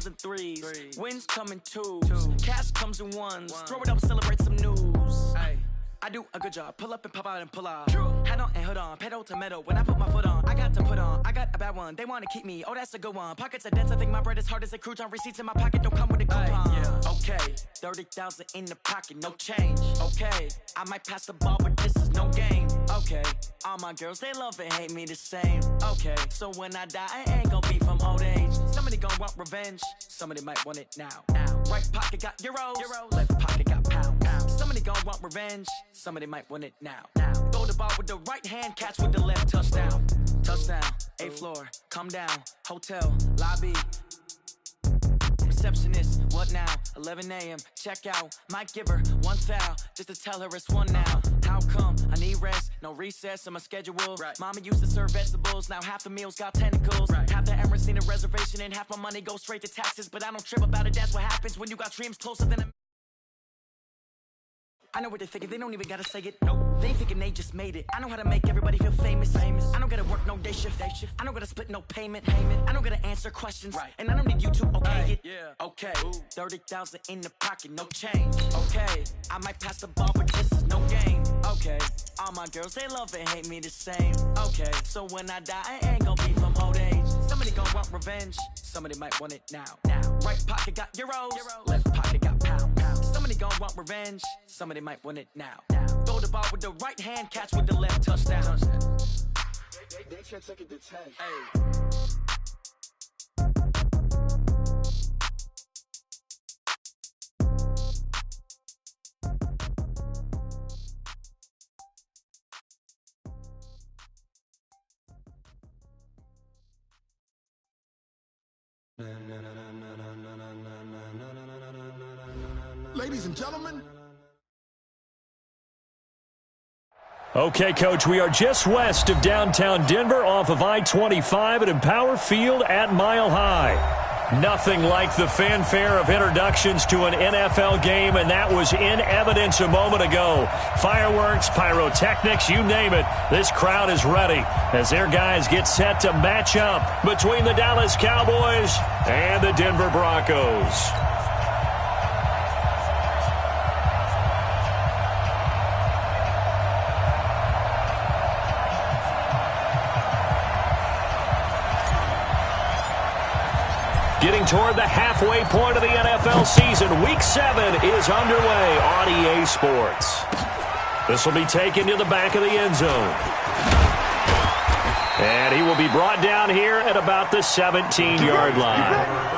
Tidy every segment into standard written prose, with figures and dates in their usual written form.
comes in threes. Wins come in twos. Cash comes in ones. Throw it up, celebrate some news. I do a good job. Pull up and pop out and pull out. Head on and hood on. Pedal to metal. When I put my foot on, I got to put on. I got a bad one. They want to keep me. Oh, that's a good one. Pockets are dense. I think my bread is hard as a crouton. Receipts in my pocket don't come with a coupon. Okay, 30,000 in the pocket, no change. Okay, I might pass the ball, but this is no game. Okay, all my girls, they love and hate me the same. Okay, so when I die, I ain't gonna be from old age. Somebody gonna want revenge. Somebody might want it now. Right pocket got euros. Left pocket got pounds. Somebody gonna want revenge. Somebody might want it now. Throw the ball with the right hand, catch with the left, touchdown. Touchdown, 8th floor, come down, hotel, lobby. Receptionist, what now? 11 a.m., check out. Might give her one foul, just to tell her it's one now. How come? I need rest, no recess on my schedule. Mama used to serve vegetables, now half the meals got tentacles. Half the errands need a reservation and half my money goes straight to taxes. But I don't trip about it, that's what happens when you got dreams closer than a... I know what they're thinking, they don't even gotta say it. Nope. They thinking they just made it. I know how to make everybody feel famous. I don't gotta work no day shift. I don't gotta split no payment. I don't gotta answer questions. And I don't need you to okay it. Okay, 30,000 in the pocket, no change. Okay, I might pass the ball, but this is no game. Okay, all my girls, they love and hate me the same. Okay, so when I die, I ain't gonna be from old age. Somebody gonna want revenge. Somebody might want it now. Right pocket got euros. Left pocket got pounds. Somebody gon' want revenge. Somebody might want it now. Throw the ball with the right hand, catch with the left, touchdown. They can't take it to 10. Ladies and gentlemen. Okay, Coach, we are just west of downtown Denver off of I-25 at Empower Field at Mile High. Nothing like the fanfare of introductions to an NFL game, and that was in evidence a moment ago. Fireworks, pyrotechnics, you name it. This crowd is ready as their guys get set to match up between the Dallas Cowboys and the Denver Broncos. Getting toward the halfway point of the NFL season, Week 7 is underway on EA Sports. This will be taken to the back of the end zone. And he will be brought down here at about the 17-yard line.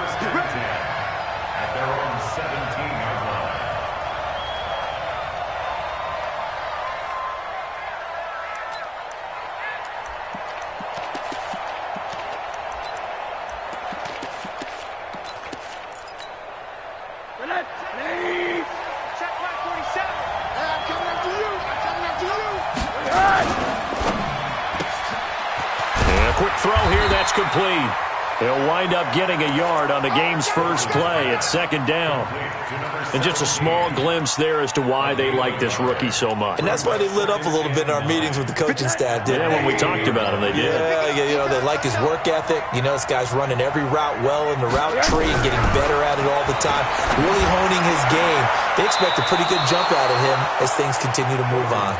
Complete. They'll wind up getting a yard on the game's first play at second down. And just a small glimpse there as to why they like this rookie so much. And that's why they lit up a little bit in our meetings with the coaching staff, didn't they? When we talked about him, they did. Yeah, you know, they like his work ethic. You know, this guy's running every route well in the route tree and getting better at it all the time, really honing his game. They expect a pretty good jump out of him as things continue to move on.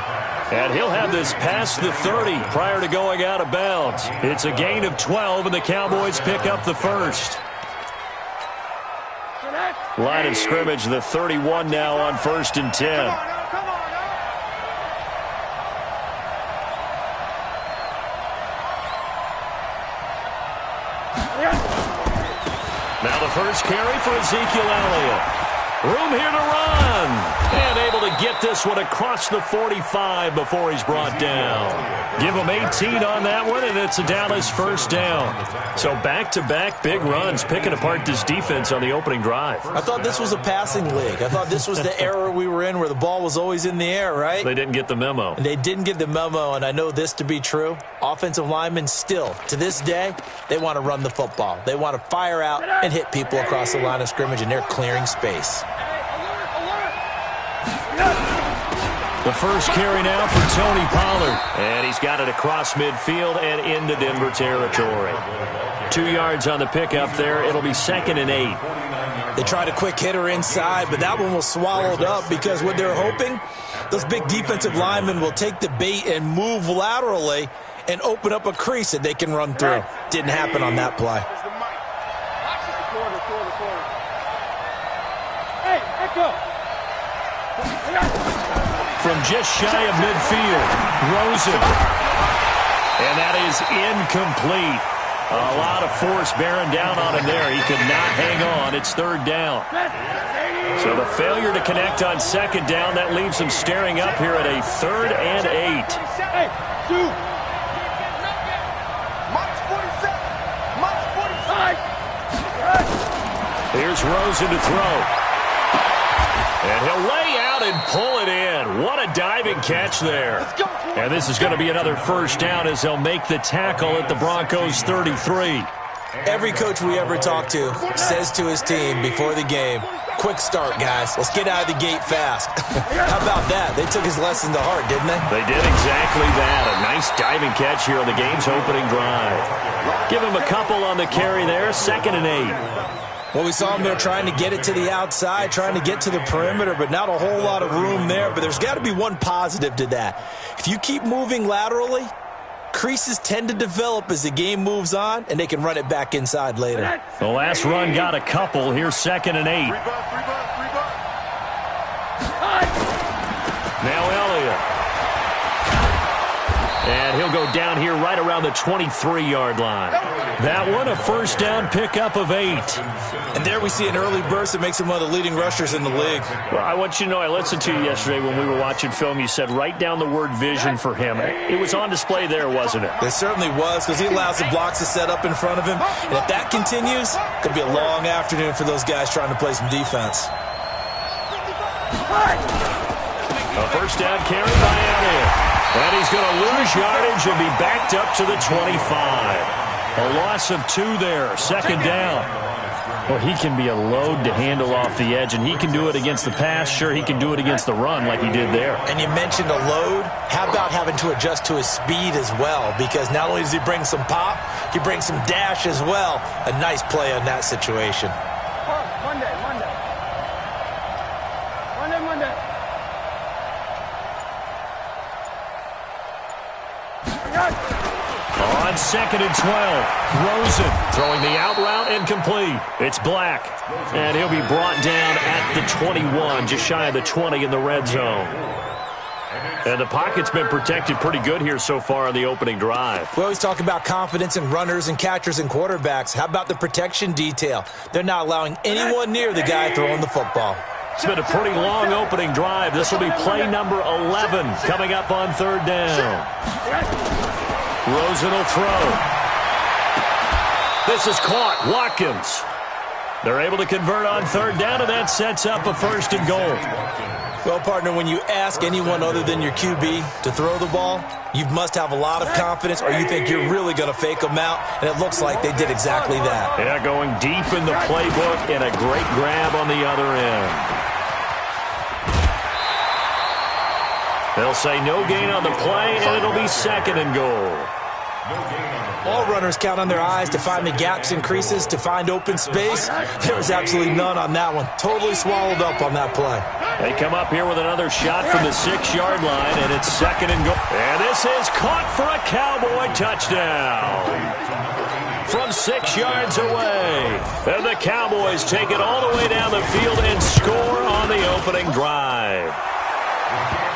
And he'll have this past the 30 prior to going out of bounds. It's a gain of 12, and the Cowboys pick up the first. Line of scrimmage, the 31 now on 1st and 10. Now the first carry for Ezekiel Elliott. Room here to run. And able to get this one across the 45 before he's brought down. Give him 18 on that one, and it's a Dallas first down. So back-to-back big runs, picking apart this defense on the opening drive. I thought this was a passing league. I thought this was the era we were in where the ball was always in the air, right? They didn't get the memo. And they didn't get the memo, and I know this to be true. Offensive linemen still, to this day, they want to run the football. They want to fire out and hit people across the line of scrimmage, and they're clearing space. The first carry now for Tony Pollard. And he's got it across midfield and into Denver territory. 2 yards on the pickup there. It'll be 2nd and 8. They tried a quick hitter inside, but that one was swallowed up because what they're hoping, those big defensive linemen will take the bait and move laterally and open up a crease that they can run through. Didn't happen on that play. From just shy of midfield, Rosen. And that is incomplete. A lot of force bearing down on him there. He could not hang on. It's 3rd down. So the failure to connect on 2nd down, that leaves him staring up here at a 3rd and 8. Here's Rosen to throw. And he'll lay out and pull it in. What a diving catch there. And this is going to be another 1st down as they'll make the tackle at the Broncos' 33. Every coach we ever talk to says to his team before the game, quick start, guys. Let's get out of the gate fast. How about that? They took his lesson to heart, didn't they? They did exactly that. A nice diving catch here on the game's opening drive. Give him a couple on the carry there. 2nd and 8. Well, we saw him there trying to get it to the outside, trying to get to the perimeter, but not a whole lot of room there. But there's got to be one positive to that. If you keep moving laterally, creases tend to develop as the game moves on, and they can run it back inside later. The last run got a couple. Here's 2nd and 8. Now Elliott. And he'll go down here right around the 23-yard line. That one, a 1st down pickup of 8. And there we see an early burst that makes him one of the leading rushers in the league. Well, I want you to know, I listened to you yesterday when we were watching film. You said write down the word vision for him. It was on display there, wasn't it? It certainly was, because he allows the blocks to set up in front of him. And if that continues, it's going to be a long afternoon for those guys trying to play some defense. A 1st down carry by Elliott. And he's going to lose yardage and be backed up to the 25. A loss of 2 there, 2nd down. Well, he can be a load to handle off the edge, and he can do it against the pass. Sure, he can do it against the run like he did there. And you mentioned a load. How about having to adjust to his speed as well? Because not only does he bring some pop, he brings some dash as well. A nice play on that situation. Monday. On 2nd and 12, Rosen throwing the out route incomplete. It's Black, and he'll be brought down at the 21, just shy of the 20 in the red zone. And the pocket's been protected pretty good here so far on the opening drive. We always talk about confidence in runners and catchers and quarterbacks. How about the protection detail? They're not allowing anyone near the guy throwing the football. It's been a pretty long opening drive. This will be play number 11 coming up on 3rd down. Rosen will throw. This is caught. Watkins. They're able to convert on 3rd down, and that sets up a 1st and goal. Well, partner, when you ask anyone other than your QB to throw the ball, you must have a lot of confidence, or you think you're really going to fake them out, and it looks like they did exactly that. Yeah, going deep in the playbook and a great grab on the other end. They'll say no gain on the play, and it'll be 2nd and goal. All runners count on their eyes to find the gaps and creases, to find open space. There was absolutely none on that one. Totally swallowed up on that play. They come up here with another shot from the 6-yard line, and it's 2nd and goal. And this is caught for a Cowboy touchdown. From 6 yards away. And the Cowboys take it all the way down the field and score on the opening drive.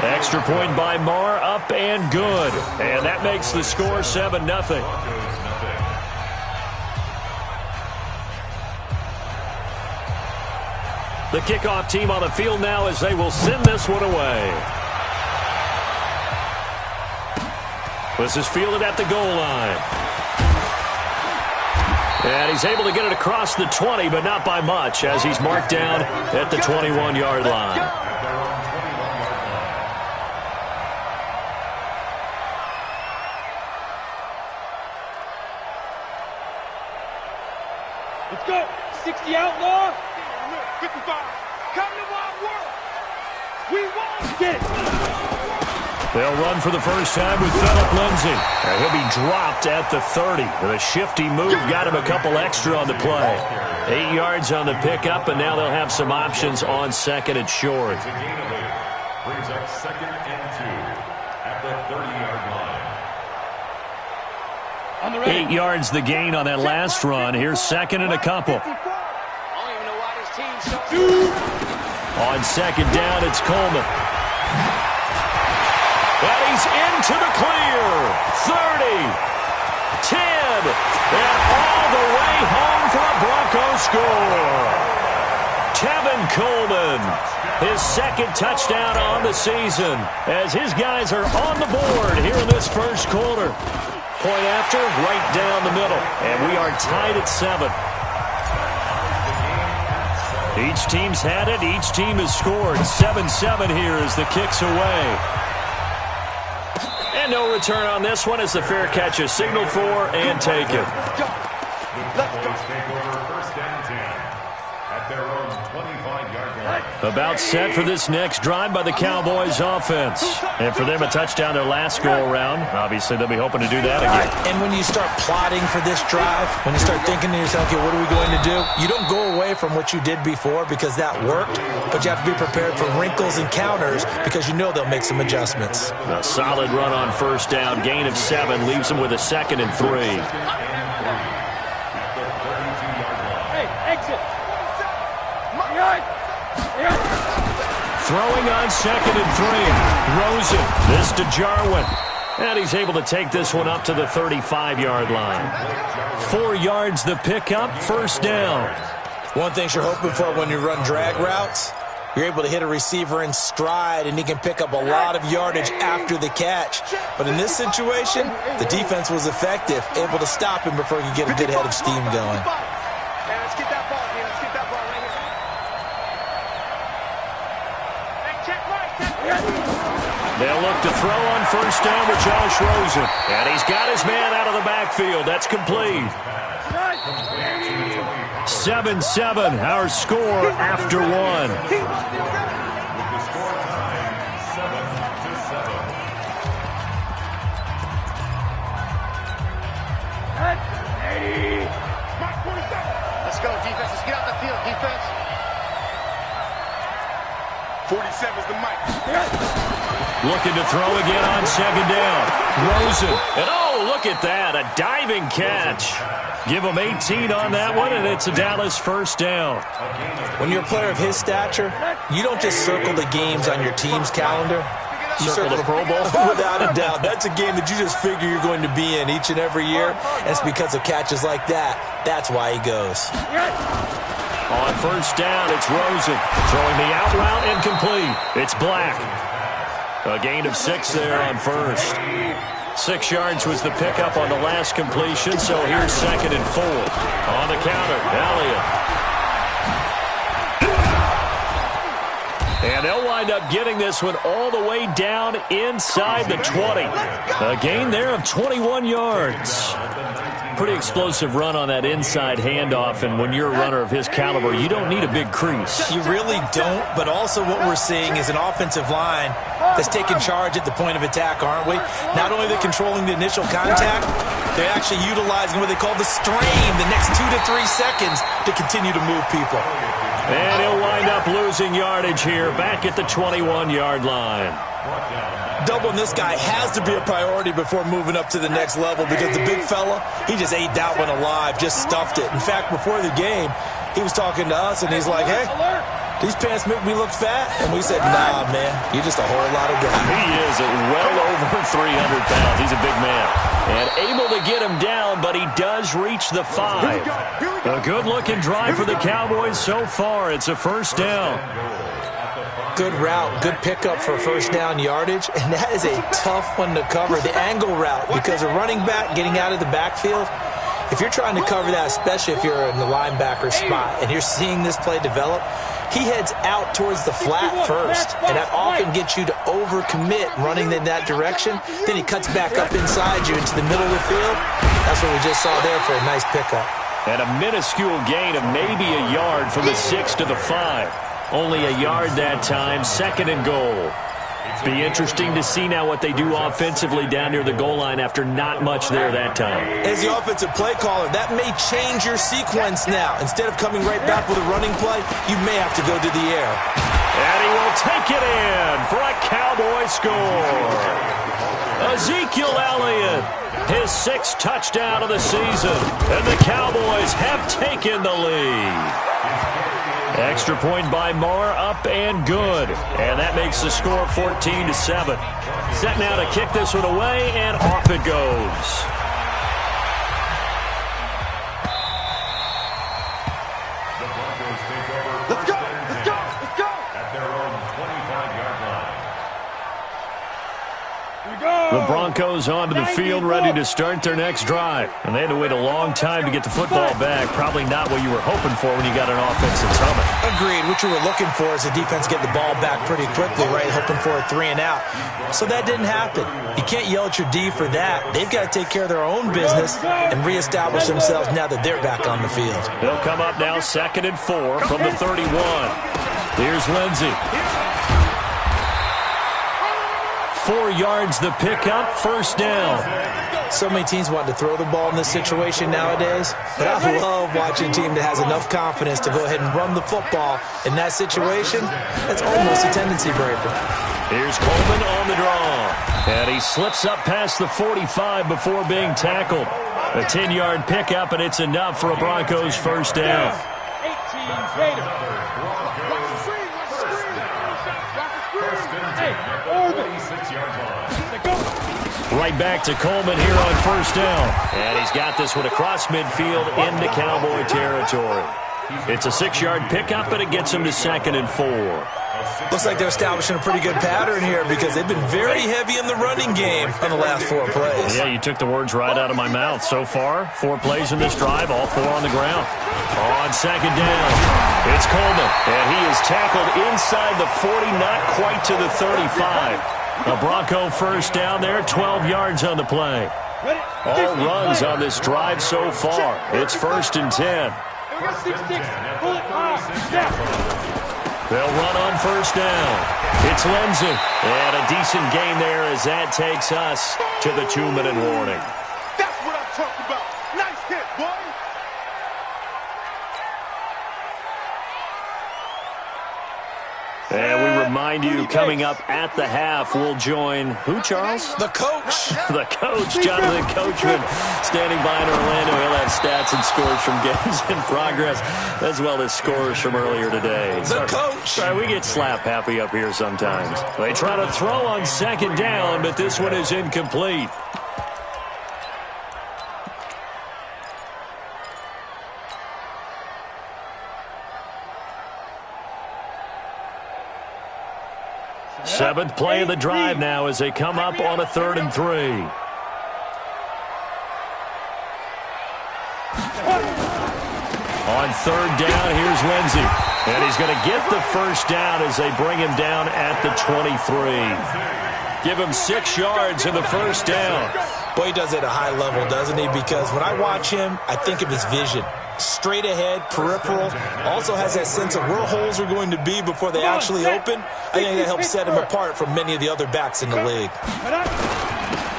Extra point by Marr, up and good. And that makes the score 7-0. The kickoff team on the field now as they will send this one away. This is fielded at the goal line. And he's able to get it across the 20, but not by much, as he's marked down at the 21-yard line. Let's go. 60 outlaw. 55. Come to my world. They'll run for the first time with Phillip Lindsay. And he'll be dropped at the 30. With a shifty move, got him a couple extra on the play. 8 yards on the pickup, and now they'll have some options on second and short. Brings up 2nd and 2 at the 30-yard line. 8 yards the gain on that last run. Here's second and a couple. On second down, it's Coleman. And he's into the clear. 30, 10, and all the way home for a Broncos score. Tevin Coleman, his second touchdown on the season, as his guys are on the board here in this first quarter. Point after, right down the middle, and we are tied at 7. Each team's had it. Each team has scored. 7-7 here as the kick's away. And no return on this one as the fair catch is signaled for and taken. Let's take over 1st and 10 at their own 25-yard line. About set for this next drive by the Cowboys offense. And for them, a touchdown their last go-around. Obviously, they'll be hoping to do that again. And when you start plotting for this drive, when you start thinking to yourself, okay, what are we going to do? You don't go away from what you did before because that worked, but you have to be prepared for wrinkles and counters because you know they'll make some adjustments. A solid run on first down. Gain of 7 leaves them with a 2nd and 3. Throwing on 2nd and 3. Rosen. This to Jarwin. And he's able to take this one up to the 35-yard line. 4 yards the pickup. First down. One thing you're hoping for when you run drag routes, you're able to hit a receiver in stride, and he can pick up a lot of yardage after the catch. But in this situation, the defense was effective, able to stop him before he could get a good head of steam going. Let's get that ball here. Let's get that ball right here. They'll look to throw on first down with Josh Rosen. And he's got his man out of the backfield. That's complete. 7-7, our score after 1. Let's go, defense. Let's get out the field, defense. 47's the mic. Looking to throw again on second down. Rosen. And oh, look at that. A diving catch. Give him 18 on that one, and it's a Dallas first down. When you're a player of his stature, you don't just circle the games on your team's calendar. You Circle the Pro Bowl? Without a doubt. That's a game that you just figure you're going to be in each and every year. And it's because of catches like that. That's why he goes. On first down, it's Rosen. Throwing the out route incomplete. It's Black. A gain of 6 there on first. 6 yards was the pickup on the last completion, so here's 2nd and 4. On the counter, Elliott. And they'll wind up getting this one all the way down inside the 20. A gain there of 21 yards. Pretty explosive run on that inside handoff, and when you're a runner of his caliber, you don't need a big crease. You really don't, but also what we're seeing is an offensive line that's taking charge at the point of attack, aren't we? Not only are they controlling the initial contact, they're actually utilizing what they call the strain, the next 2 to 3 seconds to continue to move people. And he'll wind up losing yardage here, back at the 21-yard line. Doubling this guy has to be a priority before moving up to the next level because the big fella, he just ate that one alive, just stuffed it. In fact, before the game, he was talking to us, and he's like, hey, these pants make me look fat. And we said, nah, man, you're just a whole lot of guy. He is at well over 300 pounds. He's a big man. And able to get him down, but he does reach the 5. A good-looking drive for the Cowboys so far. It's a first down. Good route, good pickup for first down yardage, and that is a tough one to cover, the angle route, because a running back getting out of the backfield, if you're trying to cover that, especially if you're in the linebacker spot, and you're seeing this play develop, he heads out towards the flat first, and that often gets you to overcommit running in that direction. Then he cuts back up inside you into the middle of the field. That's what we just saw there for a nice pickup. And a minuscule gain of maybe a yard from the 6 to the 5. Only a yard that time, 2nd and goal. Be interesting to see now what they do offensively down near the goal line after not much there that time. As the offensive play caller, that may change your sequence now. Instead of coming right back with a running play, you may have to go to the air. And he will take it in for a Cowboy score. Ezekiel Elliott, his 6th touchdown of the season, and the Cowboys have taken the lead. Extra point by Marr, up and good. And that makes the score 14-7. Set now to kick this one away, and off it goes. The Broncos take over first and 10 at their own 25-yard line. The Broncos onto the field, ready to start their next drive. And they had to wait a long time to get the football back. Probably not what you were hoping for when you got an offense that's humming. Agreed. What you were looking for is the defense get the ball back pretty quickly, right? Hoping for a 3 and out. So that didn't happen. You can't yell at your D for that. They've got to take care of their own business and reestablish themselves now that they're back on the field. They'll come up now 2nd and 4 from the 31. Here's Lindsey. 4 yards the pickup, 1st down. So many teams want to throw the ball in this situation nowadays, but I love watching a team that has enough confidence to go ahead and run the football. In that situation, that's almost a tendency breaker. Here's Coleman on the draw. And he slips up past the 45 before being tackled. A 10-yard pickup, and it's enough for a Broncos 1st down. 18 Raiders. Right back to Coleman here on 1st down. And he's got this one across midfield into Cowboy territory. It's a 6-yard pickup, and it gets him to 2nd and 4. Looks like they're establishing a pretty good pattern here because they've been very heavy in the running game on the last 4 plays. Yeah, you took the words right out of my mouth. So far, 4 plays in this drive, all 4 on the ground. On 2nd down, it's Coleman, and he is tackled inside the 40, not quite to the 35. A Bronco 1st down there, 12 yards on the play. All runs on this drive so far. It's 1st and 10. They'll run on 1st down. It's Lindsey. And a decent gain there as that takes us to the 2-minute warning. That's what I'm talking about. Nice hit, boy. And we remind you, coming up at the half, we'll join who, Charles? The coach. The coach, Jonathan Coachman, standing by in Orlando. He'll have stats and scores from games in progress, as well as scores from earlier today. The coach. Sorry, we get slap happy up here sometimes. They try to throw on 2nd down, but this one is incomplete. Seventh play of the drive now as they come up on a 3rd and 3. On 3rd down, here's Lindsey. And he's going to get the 1st down as they bring him down at the 23. Give him 6 yards in the 1st down. Boy, he does it at a high level, doesn't he? Because when I watch him, I think of his vision. Straight ahead, peripheral, also has that sense of where holes are going to be before they actually open. I think that helps set him apart from many of the other backs in the league.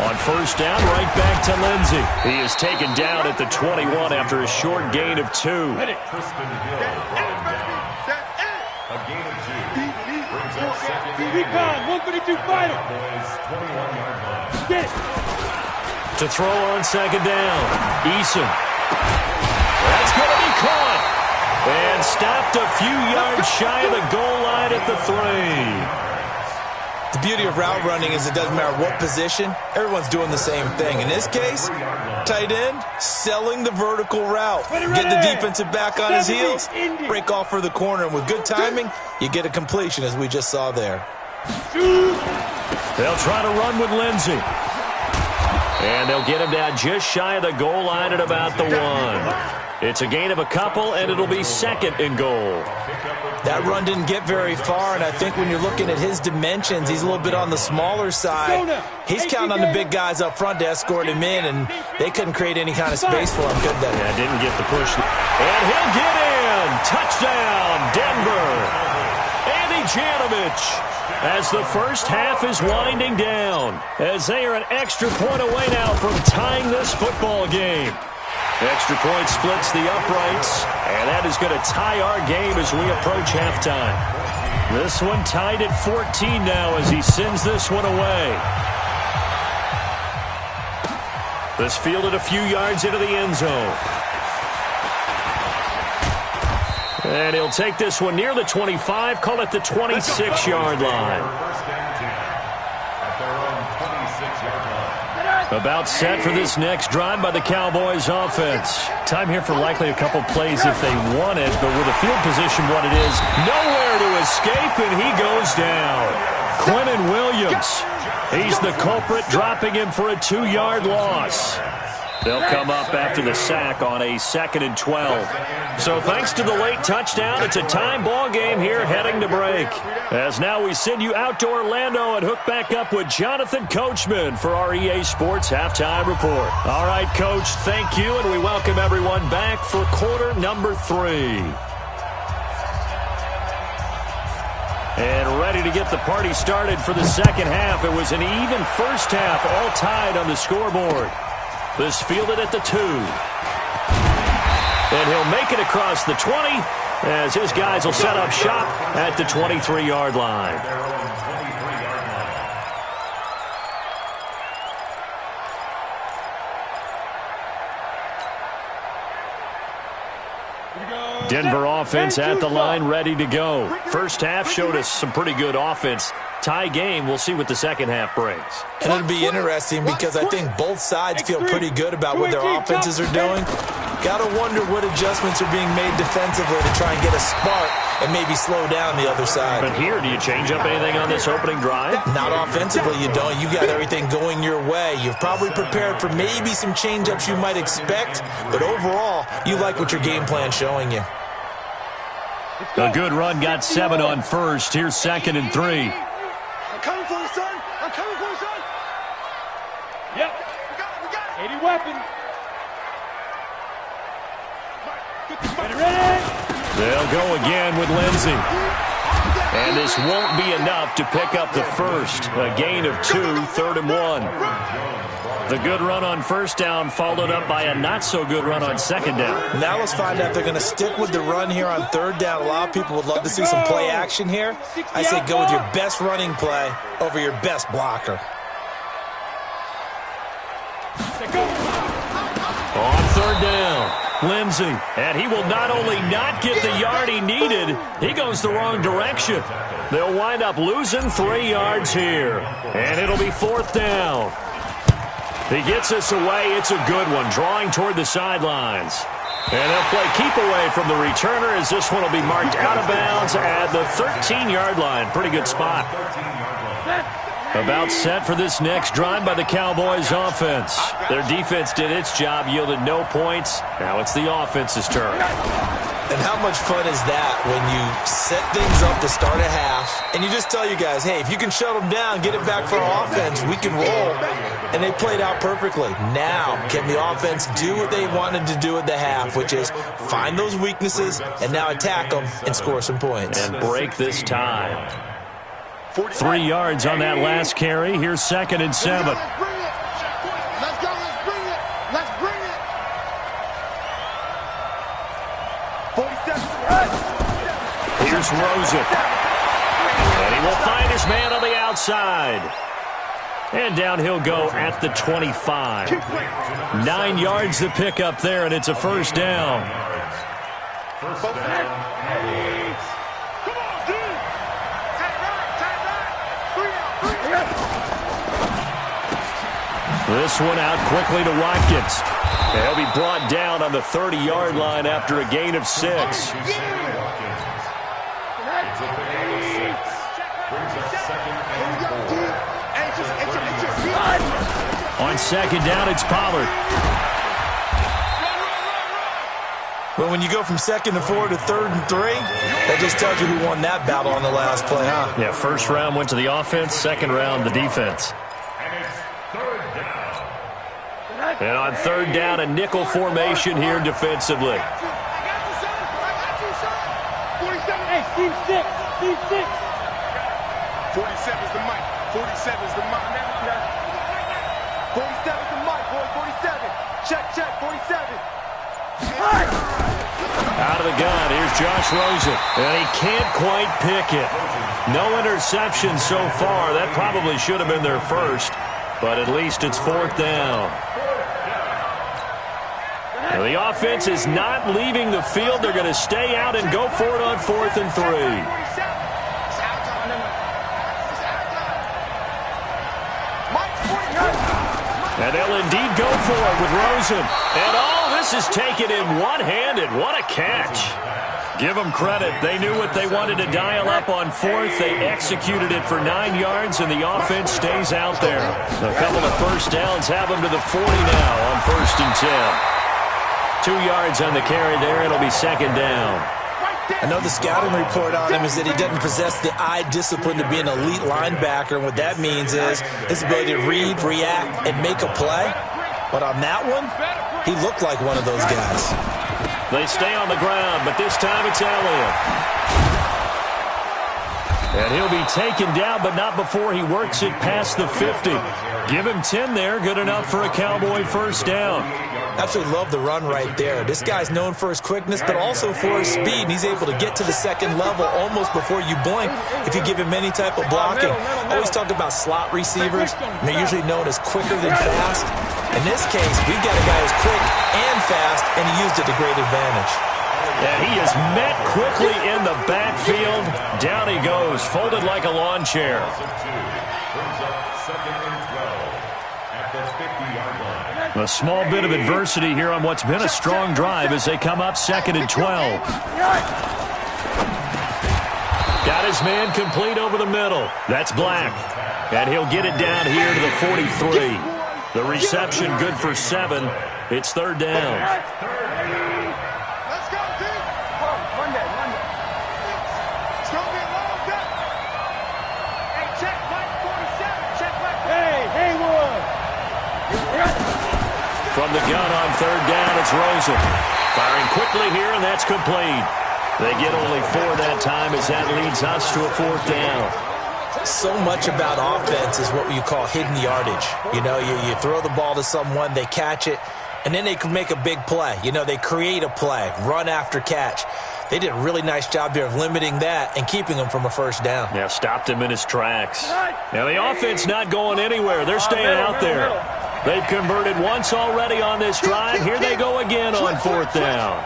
On 1st down, right back to Lindsey. He is taken down at the 21 after a short gain of 2. Tristan Hill brought him down. A gain of 2 brings up 2nd and 132 final. Cowboys 21-yard line. Get it. To throw on 2nd down, Eason. That's going to be caught. And stopped a few yards shy of the goal line at the 3. The beauty of route running is it doesn't matter what position, everyone's doing the same thing. In this case, tight end, selling the vertical route. Get the defensive back on his heels, break off for the corner, and with good timing, you get a completion as we just saw there. They'll try to run with Lindsey. And they'll get him down just shy of the goal line at about the 1. It's a gain of a couple, and it'll be 2nd and goal. That run didn't get very far, and I think when you're looking at his dimensions, he's a little bit on the smaller side. He's counting on the big guys up front to escort him in, and they couldn't create any kind of space for him, could they? Yeah, didn't get the push. And he'll get in. Touchdown, Denver. as the first half is winding down, as they are an extra point away now from tying this football game. Extra point splits the uprights, and that is going to tie our game as we approach halftime. This one tied at 14 now as he sends this one away. This fielded a few yards into the end zone. And he'll take this one near the 25, call it the 26-yard line. About set for this next drive by the Cowboys offense. Time here for likely a couple plays if they want it, but with the field position what it is, nowhere to escape, and he goes down. Quentin Williams, he's the culprit, dropping him for a 2-yard loss. They'll come up after the sack on a 2nd and 12. So thanks to the late touchdown, it's a time ball game here heading to break. As now we send you out to Orlando and hook back up with Jonathan Coachman for our EA Sports Halftime Report. All right, Coach, thank you, and we welcome everyone back for quarter number 3. And ready to get the party started for the second half. It was an even first half, all tied on the scoreboard. This fielded at the 2. And he'll make it across the 20 as his guys will set up shop at the 23-yard line. Denver offense at the line, ready to go. First half showed us some pretty good offense. Tie game, we'll see what the second half brings. And it'll be interesting because I think both sides feel pretty good about what their offenses are doing. Got to wonder what adjustments are being made defensively to try and get a spark and maybe slow down the other side. But here, do you change up anything on this opening drive? Not offensively, you don't. You got everything going your way. You've probably prepared for maybe some change-ups you might expect, but overall, you like what your game plan's showing you. A good run, got 7 on first. Here's 2nd and 3. I'm coming for you, son. I'm coming for you, son. Yep. We got it. 80 weapon. Ready. They'll go again with Lindsey. And this won't be enough to pick up the first. A gain of 2, 3rd and 1. The good run on first down followed up by a not-so-good run on second down. Now let's find out if they're going to stick with the run here on 3rd down. A lot of people would love to see some play action here. I say go with your best running play over your best blocker. On 3rd down, Lindsey. And he will not only not get the yard he needed, he goes the wrong direction. They'll wind up losing 3 yards here. And it'll be 4th down. He gets us away. It's a good one, drawing toward the sidelines. And they'll play keep away from the returner as this one will be marked out of bounds at the 13-yard line. Pretty good spot. About set for this next drive by the Cowboys offense. Their defense did its job, yielded no points. Now it's the offense's turn. And how much fun is that when you set things up to start a half and you just tell you guys, hey, if you can shut them down, get it back for our offense, we can roll. And they played out perfectly. Now, can the offense do what they wanted to do at the half, which is find those weaknesses and now attack them and score some points. And break this tie. 3 yards on that last carry. Here's 2nd and 7. Let's go. Let's bring it. Let's bring it. 47. Here's Rosen. And he will find his man on the outside. And down he'll go at the 25. 9 yards to pick up there, and it's a first down. This one out quickly to Watkins. He'll be brought down on the 30-yard line after a gain of 6. On second down, it's Pollard. Well, when you go from 2nd and 4 to 3rd and 3, that just tells you who won that battle on the last play, huh? Yeah, first round went to the offense, second round the defense. And on 3rd down, a nickel formation here defensively. Hey, Steve 6. 47's the mic. 47's the mic. 47's the mic, boy. 47. Check, 47. Out of the gun, here's Josh Rosen. And he can't quite pick it. No interceptions so far. That probably should have been their first. But at least it's 4th down. Now, the offense is not leaving the field. They're going to stay out and go for it on 4th and 3. And they'll indeed go for it with Rosen. And this is taken in one-handed. What a catch. Give them credit. They knew what they wanted to dial up on 4th. They executed it for 9 yards, and the offense stays out there. A couple of first downs have them to the 40 now on 1st and 10. 2 yards on the carry there. It'll be 2nd down. I know the scouting report on him is that he doesn't possess the eye discipline to be an elite linebacker, and what that means is his ability to read, react, and make a play. But on that one, he looked like one of those guys. They stay on the ground, but this time it's Elliott. And he'll be taken down, but not before he works it past the 50. Give him 10 there, good enough for a Cowboy first down. Absolutely love the run right there. This guy's known for his quickness, but also for his speed. And he's able to get to the 2nd level almost before you blink if you give him any type of blocking. Always talk about slot receivers, and they're usually known as quicker than fast. In this case, we've got a guy who's quick and fast, and he used it to great advantage. And he is met quickly in the backfield. Down he goes, folded like a lawn chair. A small bit of adversity here on what's been a strong drive as they come up 2nd and 12. Got his man complete over the middle. That's Black. And he'll get it down here to the 43. The reception good for 7. It's 3rd down. Let's go, team. Run that. It's going to be a long day. Hey, check Mike 47. Check Mike. Hey, Haywood. From the gun on 3rd down, it's Rosen. Firing quickly here, and that's complete. They get only 4 that time as that leads us to a 4th down. So much about offense is what you call hidden yardage. You know, you throw the ball to someone, they catch it, and then they can make a big play. You know, they create a play, run after catch. They did a really nice job here of limiting that and keeping him from a first down. Yeah, stopped him in his tracks. Now, the offense not going anywhere. They're staying out there. They've converted once already on this drive. Here they go again on 4th down.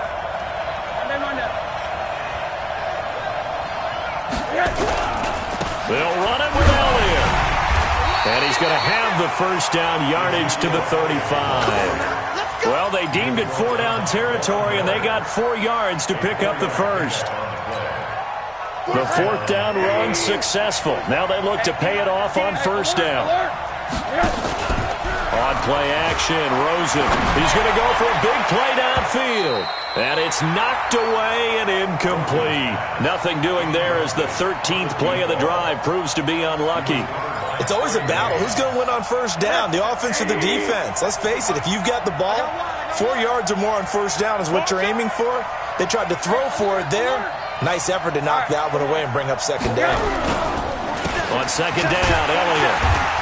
They'll run it with Elliott. And he's going to have the first down yardage to the 35. Well, they deemed it 4-down territory, and they got 4 yards to pick up the first. The 4th down run successful. Now they look to pay it off on 1st down. On play action, Rosen. He's going to go for a big play downfield. And it's knocked away and incomplete. Nothing doing there as the 13th play of the drive proves to be unlucky. It's always a battle. Who's going to win on 1st down, the offense or the defense? Let's face it, if you've got the ball, 4 yards or more on 1st down is what you're aiming for. They tried to throw for it there. Nice effort to knock that one away and bring up 2nd down. On 2nd down, Elliott.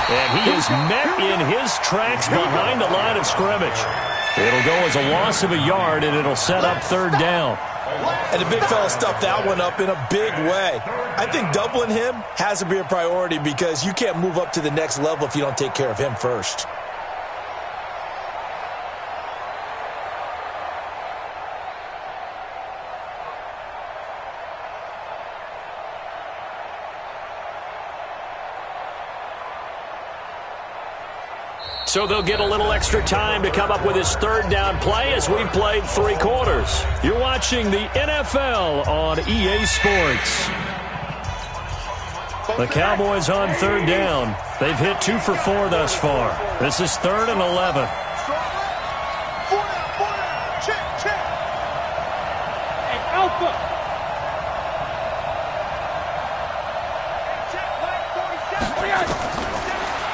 And he is met in his tracks behind the line of scrimmage. It'll go as a loss of a yard, and it'll set up 3rd down. And the big fella stuffed that one up in a big way. I think doubling him has to be a priority because you can't move up to the next level if you don't take care of him first. So they'll get a little extra time to come up with his 3rd down play as we've played 3 quarters. You're watching the NFL on EA Sports. The Cowboys on 3rd down. They've hit 2 for 4 thus far. This is 3rd and 11. Check. Hey, Alpha.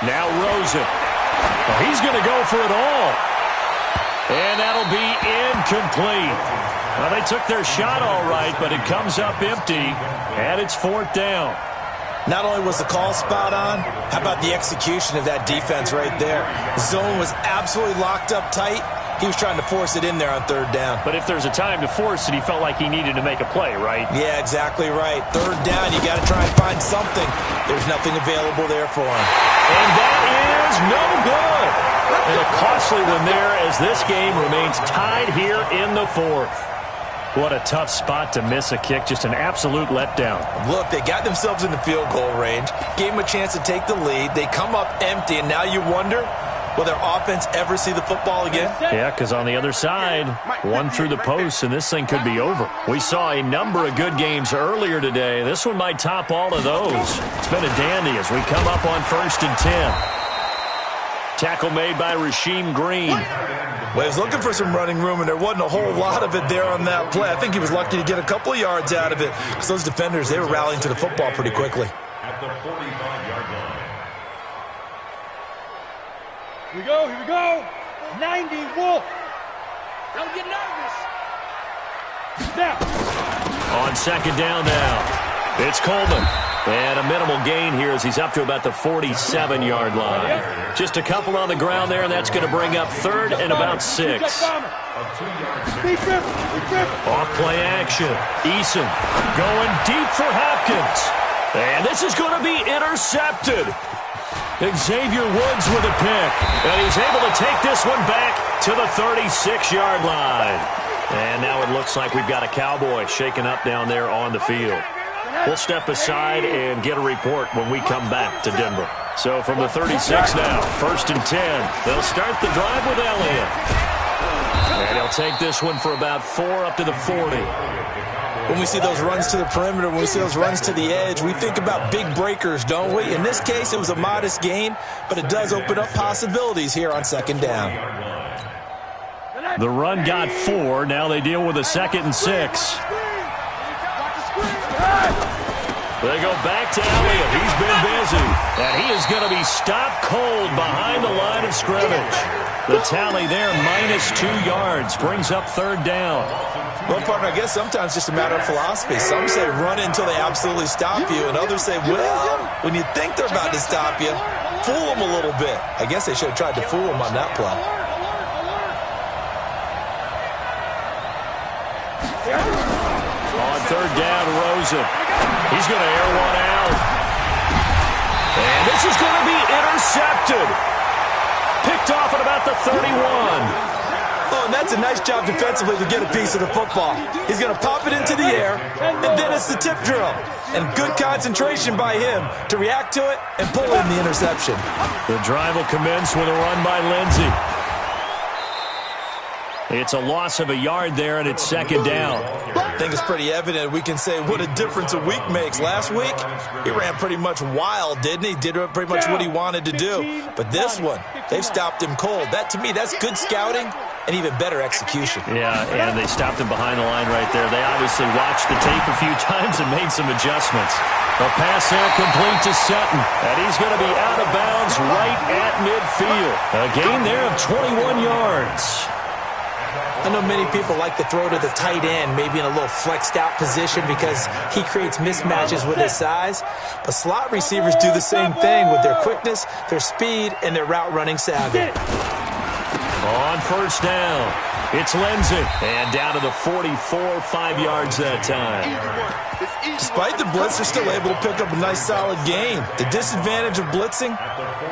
Now Rosen. Well, he's going to go for it all. And that'll be incomplete. Well, they took their shot all right, but it comes up empty, and it's 4th down. Not only was the call spot on, how about the execution of that defense right there? The zone was absolutely locked up tight. He was trying to force it in there on third down. But if there's a time to force it, he felt like he needed to make a play, right? Yeah, exactly right. Third down, you got to try and find something. There's nothing available there for him. And that is no good. And a costly one there as this game remains tied here in the fourth. What a tough spot to miss a kick. Just an absolute letdown. Look, they got themselves in the field goal range, gave them a chance to take the lead. They come up empty, and now you wonder, will their offense ever see the football again? Yeah, because on the other side, one through the post, and this thing could be over. We saw a number of good games earlier today. This one might top all of those. It's been a dandy as we come up on 1st and 10. Tackle made by Rasheem Green. Well, he was looking for some running room, and there wasn't a whole lot of it there on that play. I think he was lucky to get a couple of yards out of it because those defenders, they were rallying to the football pretty quickly. At the 45-yard line. Here we go. 90, Wolf. Don't get nervous. Now. On second down now, it's Coleman. And a minimal gain here as he's up to about the 47-yard line. Just a couple on the ground there, and that's going to bring up 3rd and about 6. Off play action. Eason going deep for Hopkins. And this is going to be intercepted. Xavier Woods with a pick. And he's able to take this one back to the 36-yard line. And now it looks like we've got a Cowboy shaken up down there on the field. We'll step aside and get a report when we come back to Denver. So from the 36 now, 1st and 10. They'll start the drive with Elliott. And he'll take this one for about 4 up to the 40. When we see those runs to the perimeter, when we see those runs to the edge, we think about big breakers, don't we? In this case, it was a modest gain, but it does open up possibilities here on 2nd down. The run got 4. Now they deal with a 2nd and 6. They go back to Elliott. He's been busy. And he is going to be stopped cold behind the line of scrimmage. The tally there, -2 yards, brings up 3rd down. Well, partner, I guess sometimes it's just a matter of philosophy. Some say run until they absolutely stop you, and others say, well, when you think they're about to stop you, fool them a little bit. I guess they should have tried to fool them on that play. On 3rd down, Rosen. He's going to air one out. And this is going to be intercepted. Picked off at about the 31. Oh, and that's a nice job defensively to get a piece of the football. He's going to pop it into the air, and then it's the tip drill. And good concentration by him to react to it and pull in the interception. The drive will commence with a run by Lindsey. It's a loss of a yard there, and it's 2nd down. I think it's pretty evident. We can say what a difference a week makes. Last week, he ran pretty much wild, didn't he? Did pretty much what he wanted to do. But this one, they've stopped him cold. That, to me, that's good scouting and even better execution. Yeah, and they stopped him behind the line right there. They obviously watched the tape a few times and made some adjustments. A pass there complete to Sutton, and he's going to be out of bounds right at midfield. A gain there of 21 yards. I know many people like to throw to the tight end, maybe in a little flexed out position because he creates mismatches with his size. But slot receivers do the same thing with their quickness, their speed, and their route running savvy. On 1st down, it's Lindsey. And down to the 44, 5 yards that time. Despite the blitz, they're still able to pick up a nice solid gain. The disadvantage of blitzing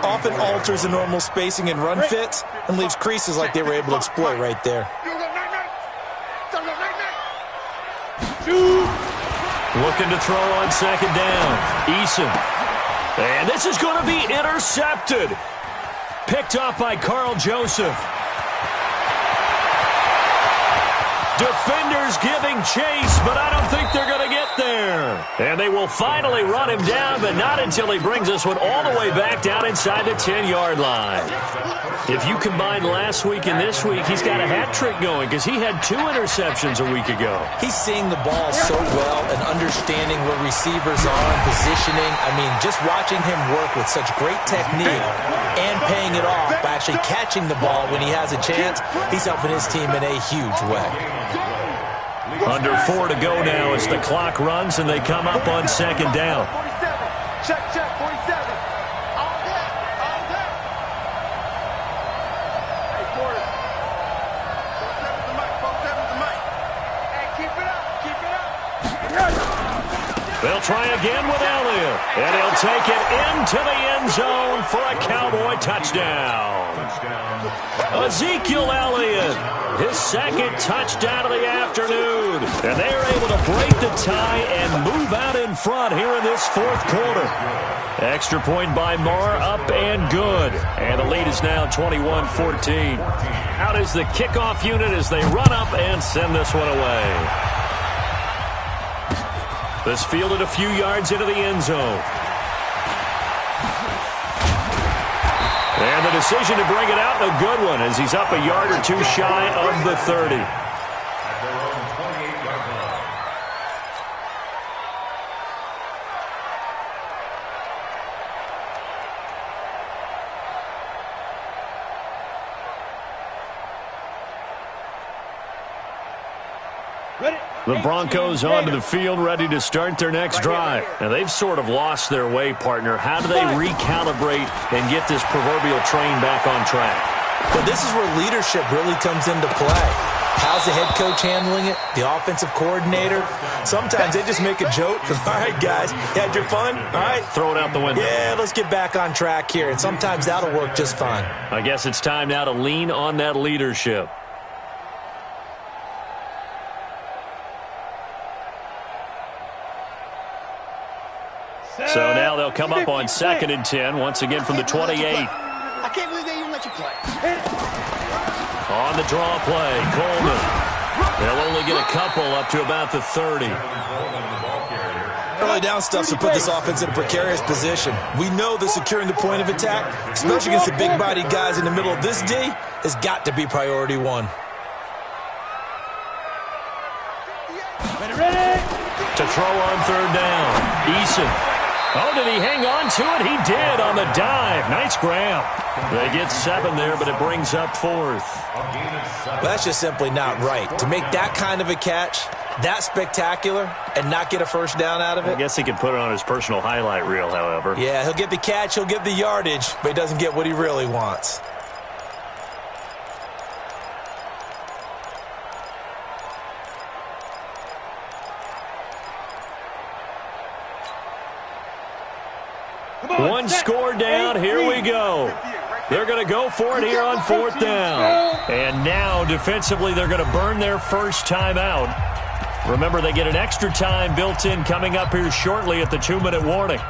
often alters the normal spacing and run fits and leaves creases like they were able to exploit right there. Looking to throw on 2nd down. Eason. And this is going to be intercepted. Picked off by Carl Joseph. Defenders giving chase, but I don't think they're going to get there. And they will finally run him down, but not until he brings this one all the way back down inside the 10-yard line. If you combine last week and this week, he's got a hat trick going because he had 2 interceptions a week ago. He's seeing the ball so well and understanding where receivers are and positioning. I mean, just watching him work with such great technique and paying it off by actually catching the ball when he has a chance, he's helping his team in a huge way. Under 4 to go now as the clock runs and they come up on 2nd down. Check, 47. All day, all day. Hey, Porter. 47's the mic, 47's the mic. Hey, keep it up, keep it up. They'll try again with Elliott, and he'll take it into the end zone for a Cowboy touchdown. Ezekiel Elliott, his second touchdown of the afternoon, and they are able to break the tie and move out in front here in this fourth quarter. Extra point by Marr, up and good, and the lead is now 21-14. Out is the kickoff unit as they run up and send this one away. This fielded a few yards into the end zone. And the decision to bring it out, a good one, as he's up a yard or two shy of the 30. At their own 28-yard line. The Broncos onto the field, ready to start their next drive. Now, they've sort of lost their way, partner. How do they recalibrate and get this proverbial train back on track? Well, this is where leadership really comes into play. How's the head coach handling it? The offensive coordinator? Sometimes they just make a joke. All right, guys, you had your fun? All right. Throw it out the window. Yeah, let's get back on track here. And sometimes that'll work just fine. I guess it's time now to lean on that leadership. So now they'll come up on 2nd and 10, once again from the 28. I can't believe they even let you play. On the draw play, Coleman. They'll only get a couple up to about the 30. Early down stuff to put this offense in a precarious position. We know that securing the point of attack, especially against the big-bodied guys in the middle of this D, has got to be priority one. Ready? To throw on 3rd down, Eason. Oh, did he hang on to it? He did on the dive. Nice grab. They get 7 there, but it brings up 4th. Well, that's just simply not right. To make that kind of a catch, that spectacular, and not get a first down out of it. I guess he could put it on his personal highlight reel, however. Yeah, he'll get the catch, he'll get the yardage, but he doesn't get what he really wants. One score down, here we go. They're going to go for it here on 4th down. And now, defensively, they're going to burn their first time out. Remember, they get an extra time built in coming up here shortly at the 2-minute warning.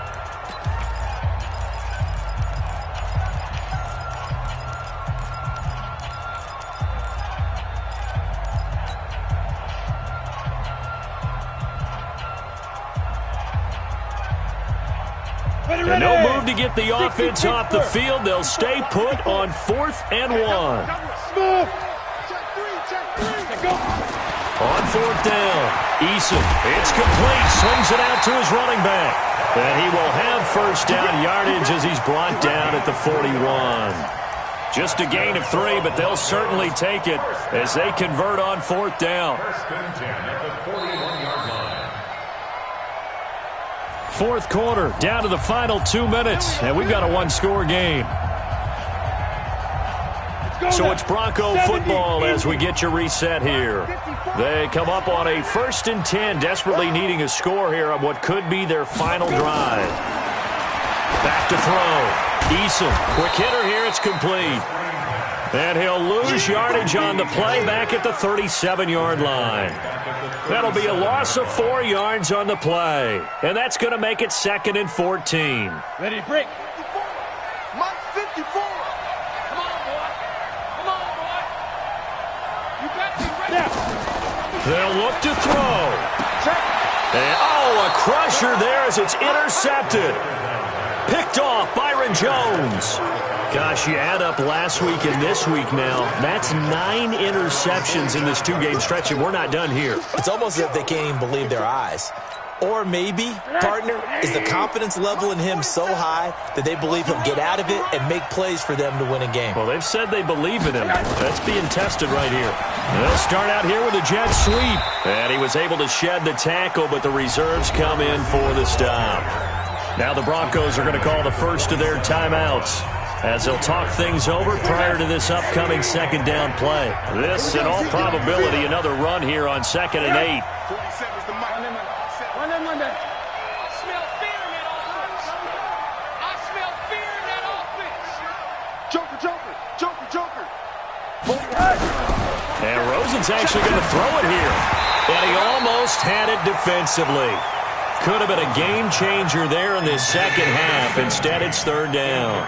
And no move to get the offense off the field. They'll stay put on 4th and 1. On 4th down, Eason, it's complete, swings it out to his running back. And he will have first down yardage as he's brought down at the 41. Just a gain of 3, but they'll certainly take it as they convert on 4th down. 1st and 10 at the 41-yard line. 4th quarter, down to the final 2 minutes, and we've got a one-score game. So it's Bronco football as we get you reset here. They come up on a 1st and 10, desperately needing a score here on what could be their final drive. Back to throw. Eason, quick hitter here, it's complete. And he'll lose yardage on the play back at the 37-yard line. That'll be a loss of 4 yards on the play. And that's going to make it 2nd and 14. Ready, break. Mike 54. Come on, boy. Come on, boy. You got me right now. They'll look to throw. And, a crusher there as it's intercepted. Picked off Byron Jones. Gosh, you add up last week and this week now, that's 9 interceptions in this 2-game stretch, and we're not done here. It's almost as if they can't even believe their eyes. Or maybe, partner, is the confidence level in him so high that they believe he'll get out of it and make plays for them to win a game. Well, they've said they believe in him. That's being tested right here. They'll start out here with a jet sweep. And he was able to shed the tackle, but the reserves come in for the stop. Now the Broncos are going to call the first of their timeouts as they'll talk things over prior to this upcoming second down play. This, in all probability, another run here on 2nd and 8. And Rosen's actually going to throw it here. And he almost had it defensively. Could have been a game changer there in this second half. Instead, it's 3rd down.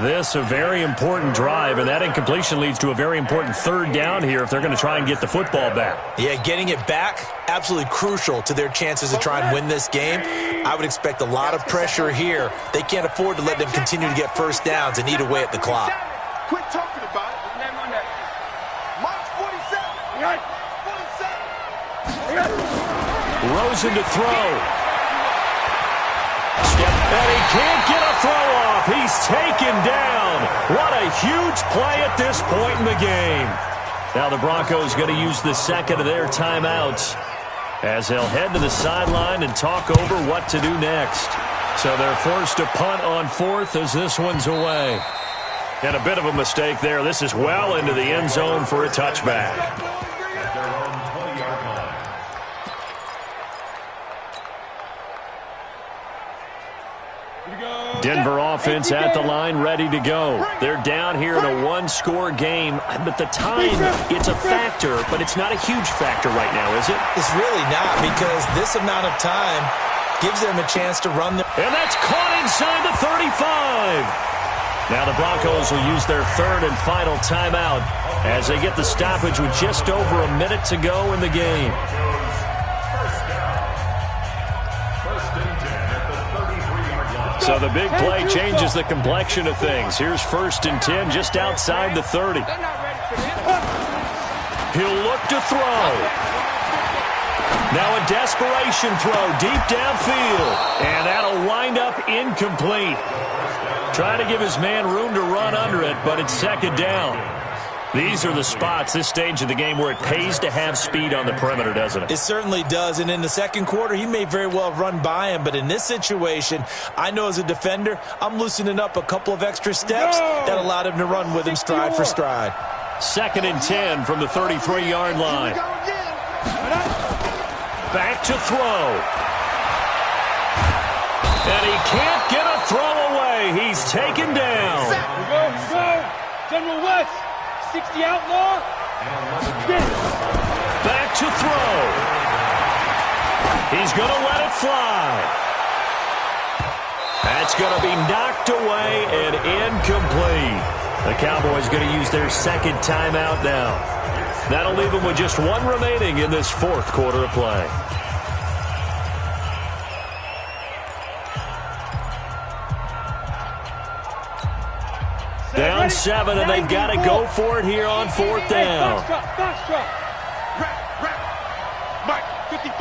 This a very important drive, and that incompletion leads to a very important 3rd down here if they're going to try and get the football back. Yeah, getting it back, absolutely crucial to their chances to try and win this game. I would expect a lot of pressure here. They can't afford to let them continue to get first downs and eat away at the clock. Quit talking about it. March 47. 47. Rosen to throw. And he can't get a throw off. He's taken down. What a huge play at this point in the game. Now the Broncos going to use the second of their timeouts as they'll head to the sideline and talk over what to do next. So they're forced to punt on 4th as this one's away. And a bit of a mistake there. This is well into the end zone for a touchback. Denver offense at the line, ready to go. They're down here in a one-score game, but the time, it's a factor, but it's not a huge factor right now, is it? It's really not, because this amount of time gives them a chance to run. And that's caught inside the 35. Now the Broncos will use their 3rd and final timeout as they get the stoppage with just over a minute to go in the game. So the big play changes the complexion of things. Here's 1st and 10 just outside the 30. He'll look to throw. Now a desperation throw deep downfield. And that'll wind up incomplete. Trying to give his man room to run under it, but it's 2nd down. These are the spots, this stage of the game, where it pays to have speed on the perimeter, doesn't it? It certainly does, and in the second quarter, he may very well have run by him, but in this situation, I know as a defender, I'm loosening up a couple of extra steps that allowed him to run with him stride for stride. 2nd and 10 from the 33-yard line. Back to throw. And he can't get a throw away. He's taken down. Go. General West. 60 outlaw. Back to throw. He's going to let it fly. That's going to be knocked away and incomplete. The Cowboys going to use their 2nd timeout now. That'll leave them with just 1 remaining in this 4th quarter of play. Down 7, and they've got to go for it here on 4th down. Mike, 55.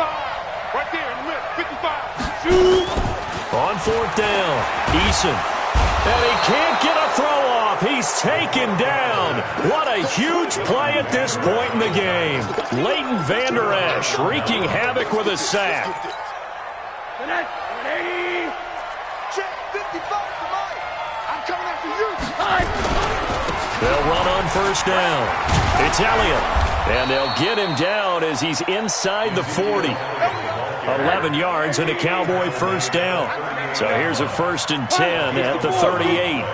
Right there in the middle, 55. Shoot. On 4th down, Eason. And he can't get a throw off. He's taken down. What a huge play at this point in the game. Leighton Vander Esch wreaking havoc with a sack. 180. Check 55 for Mike. I'm coming after you. They'll run on 1st down. It's Elliott. And they'll get him down as he's inside the 40. 11 yards and a Cowboy 1st down. So here's a 1st and 10 at the 38.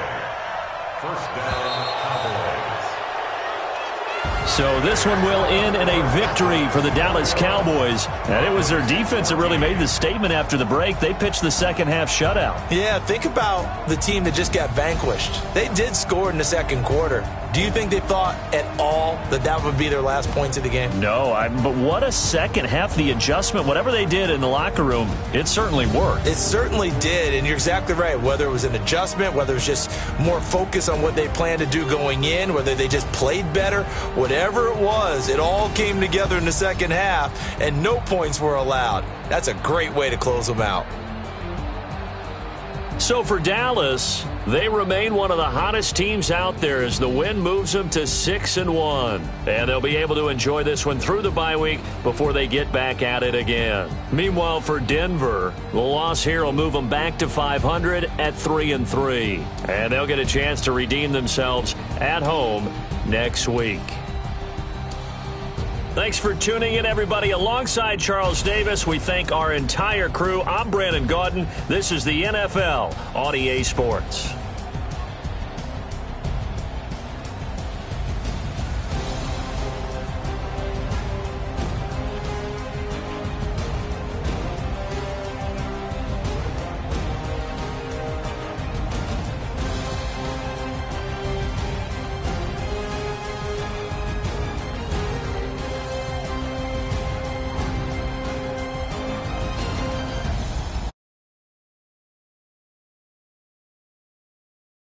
So this one will end in a victory for the Dallas Cowboys. And it was their defense that really made the statement after the break. They pitched the second half shutout. Yeah, think about the team that just got vanquished. They did score in the second quarter. Do you think they thought at all that that would be their last points of the game? No, but what a second half. The adjustment, whatever they did in the locker room, it certainly worked. It certainly did, and you're exactly right. Whether it was an adjustment, whether it was just more focus on what they planned to do going in, whether they just played better, whatever it was, it all came together in the second half, and no points were allowed. That's a great way to close them out. So for Dallas, They remain one of the hottest teams out there as the win moves them to 6-1. And they'll be able to enjoy this one through the bye week before they get back at it again. Meanwhile, for Denver, the loss here will move them back to 500 at 3-3. And they'll get a chance to redeem themselves at home next week. Thanks for tuning in, everybody. Alongside Charles Davis, we thank our entire crew. I'm Brandon Gaudin. This is the NFL on EA Sports.